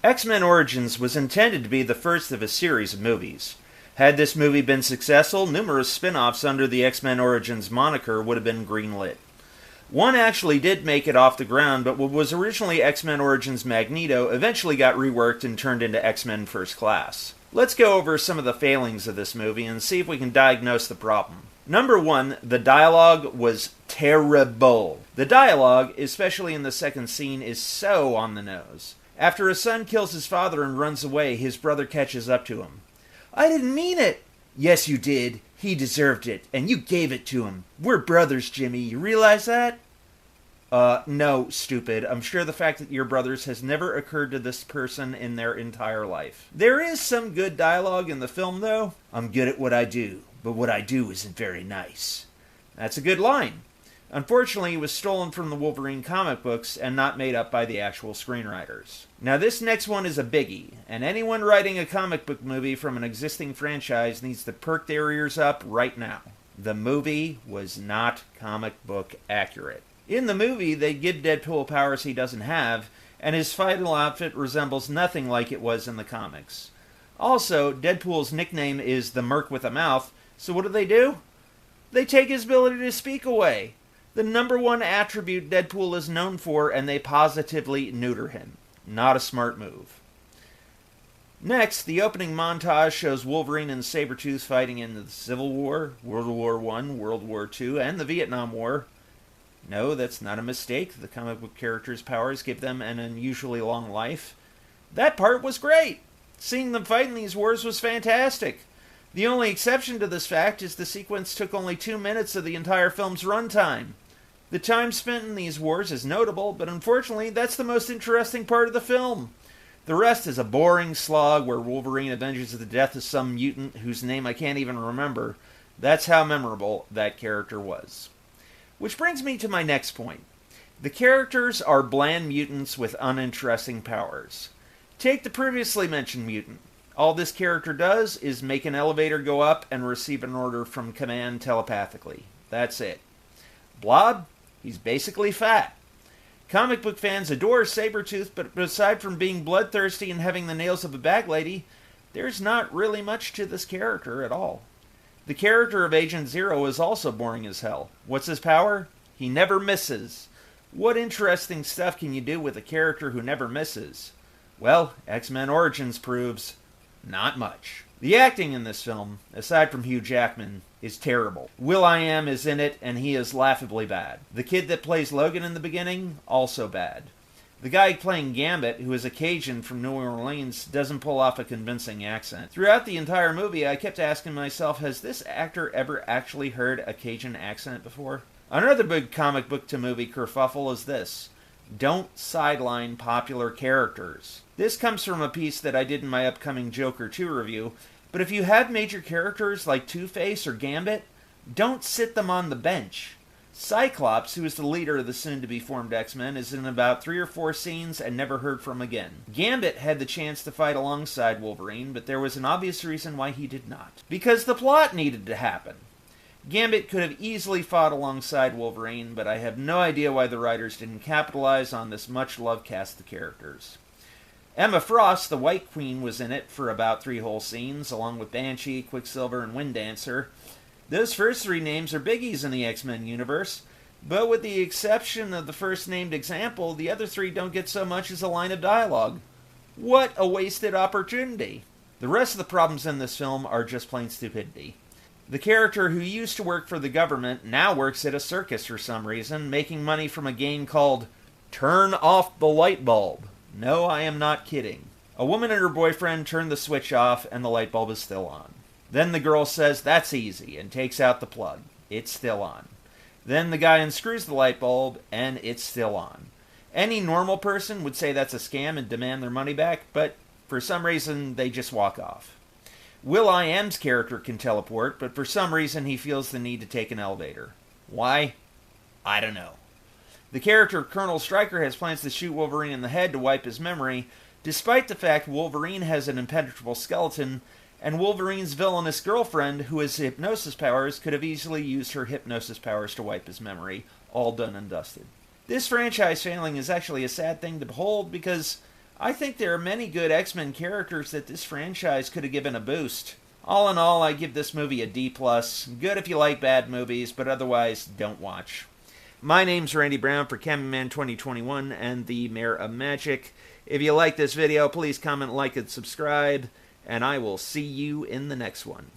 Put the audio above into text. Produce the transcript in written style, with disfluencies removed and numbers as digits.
X-Men Origins was intended to be the first of a series of movies. Had this movie been successful, numerous spin-offs under the X-Men Origins moniker would have been greenlit. One actually did make it off the ground, but what was originally X-Men Origins Magneto eventually got reworked and turned into X-Men First Class. Let's go over some of the failings of this movie and see if we can diagnose the problem. Number 1, the dialogue was terrible. The dialogue, especially in the second scene, is so on the nose. After his son kills his father and runs away, his brother catches up to him. "I didn't mean it." "Yes, you did. He deserved it, and you gave it to him. We're brothers, Jimmy. You realize that?" No, stupid. I'm sure the fact that you're brothers has never occurred to this person in their entire life. There is some good dialogue in the film, though. "I'm good at what I do, but what I do isn't very nice." That's a good line. Unfortunately, it was stolen from the Wolverine comic books and not made up by the actual screenwriters. Now, this next one is a biggie, and anyone writing a comic book movie from an existing franchise needs to perk their ears up right now. The movie was not comic book accurate. In the movie, they give Deadpool powers he doesn't have, and his final outfit resembles nothing like it was in the comics. Also, Deadpool's nickname is the Merc with a Mouth, so what do? They take his ability to speak away. The number one attribute Deadpool is known for, and they positively neuter him. Not a smart move. Next, the opening montage shows Wolverine and Sabretooth fighting in the Civil War, World War I, World War II, and the Vietnam War. No, that's not a mistake. The comic book characters' powers give them an unusually long life. That part was great. Seeing them fight in these wars was fantastic. The only exception to this fact is the sequence took only 2 minutes of the entire film's runtime. The time spent in these wars is notable, but unfortunately, that's the most interesting part of the film. The rest is a boring slog where Wolverine avenges the death of some mutant whose name I can't even remember. That's how memorable that character was. Which brings me to my next point. The characters are bland mutants with uninteresting powers. Take the previously mentioned mutant. All this character does is make an elevator go up and receive an order from command telepathically. That's it. Blob? He's basically fat. Comic book fans adore Sabretooth, but aside from being bloodthirsty and having the nails of a bag lady, there's not really much to this character at all. The character of Agent Zero is also boring as hell. What's his power? He never misses. What interesting stuff can you do with a character who never misses? Well, X-Men Origins proves not much. The acting in this film, aside from Hugh Jackman, is terrible. Will.i.am is in it, and he is laughably bad. The kid that plays Logan in the beginning, also bad. The guy playing Gambit, who is a Cajun from New Orleans, doesn't pull off a convincing accent. Throughout the entire movie, I kept asking myself, has this actor ever actually heard a Cajun accent before? Another big comic book to movie kerfuffle is this. Don't sideline popular characters. This comes from a piece that I did in my upcoming Joker 2 review, but if you have major characters like Two-Face or Gambit, don't sit them on the bench. Cyclops, who is the leader of the soon-to-be-formed X-Men, is in about 3 or 4 scenes and never heard from again. Gambit had the chance to fight alongside Wolverine, but there was an obvious reason why he did not. Because the plot needed to happen. Gambit could have easily fought alongside Wolverine, but I have no idea why the writers didn't capitalize on this much-loved cast of characters. Emma Frost, the White Queen, was in it for about 3 whole scenes, along with Banshee, Quicksilver, and Winddancer. Those first 3 names are biggies in the X-Men universe, but with the exception of the first named example, the other 3 don't get so much as a line of dialogue. What a wasted opportunity! The rest of the problems in this film are just plain stupidity. The character who used to work for the government now works at a circus for some reason, making money from a game called Turn Off the Light Bulb. No, I am not kidding. A woman and her boyfriend turn the switch off and the light bulb is still on. Then the girl says, "That's easy," and takes out the plug. It's still on. Then the guy unscrews the light bulb, and it's still on. Any normal person would say that's a scam and demand their money back, but for some reason, they just walk off. Will.i.am's character can teleport, but for some reason he feels the need to take an elevator. Why? I don't know. The character Colonel Stryker has plans to shoot Wolverine in the head to wipe his memory, despite the fact Wolverine has an impenetrable skeleton, and Wolverine's villainous girlfriend, who has hypnosis powers, could have easily used her hypnosis powers to wipe his memory, all done and dusted. This franchise failing is actually a sad thing to behold because I think there are many good X-Men characters that this franchise could have given a boost. All in all, I give this movie a D+. Good if you like bad movies, but otherwise, don't watch. My name's Randy Brown for Cameraman 2021 and the Mayor of Magic. If you like this video, please comment, like, and subscribe, and I will see you in the next one.